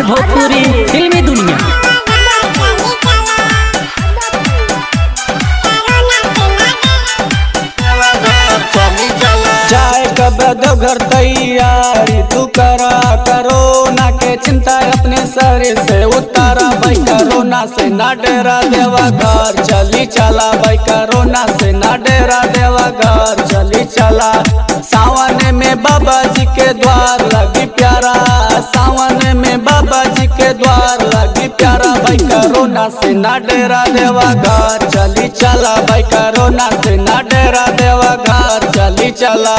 भोजपुरी फिल्मी दुनिया। जाए कब घर तैयारी तू करा, कोरोना के चिंता अपने सर से उतारा भाई, कोरोना से ना डेरा देवा घर चली चला भाई, कोरोना से ना डेरा देवा घर चली चला। सावन में बाबा जी के द्वार लगी प्यारा, सावन में बाबा जी के द्वार लगी प्यारा भाई, कोरोना से ना डेरा देवा घर चली चला भाई, कोरोना से ना डेरा देवा घर चली चला।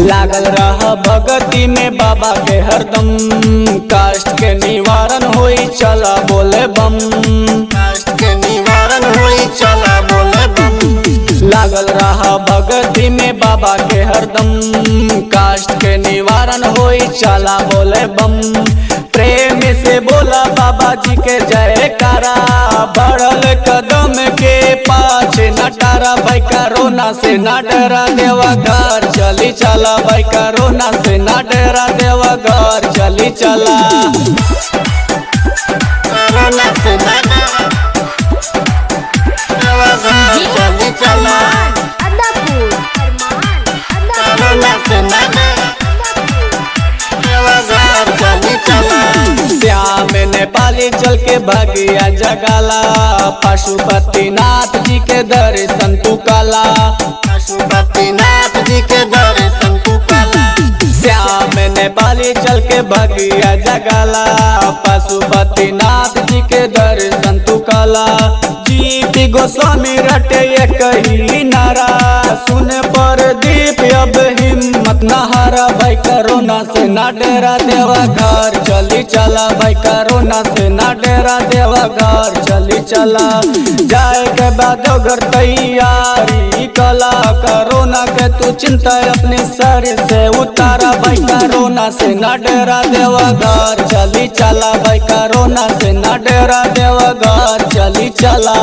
लागल रहा भगती में बाबा के हरदम, कष्ट के निवारण होई चला बोले बम, कष्ट के निवारण होई चला बोले बम। लागल रहा भगती में बाबा के हरदम, कष्ट के निवारण होई चला बोले बम। प्रेम से बोला बाबा जी के जयकारा, बढ़ल कदम के पाछे न टारा भाई, कोरोना से ना डरा देवा घर चली चला भाई, कोरोना से ना डरा देवा घर चली चला। कोरोना से ना डरा देवा घर चली चला, कोरोना से ना डरा देवा घर चली चला। श्याम नेपाली चल के भागिया जगाला, पशुपतिनाथ जी के दर्शन तू काला, पशुपतिनाथ जी के दर्शन तू काला। श्याम नेपाली चल के भागिया जगाला, पशुपतिनाथ जी के दर्शन तू काला। जीती गोस्वामी रटे ये कही नारा, सुन पर दीप अब हिम्मत न हारा भाई, कोरोना से ना डेरा देवा घर चली चला भाई, कोरोना से ना डेरा देवा घर चली चला। जाए के बाद घर तैयारी कला, कोरोना के तू चिंता अपने सर से उतारा भाई, कोरोना से ना डेरा देवा घर चली चला भाई, कोरोना से ना डेरा देवा घर चली चला।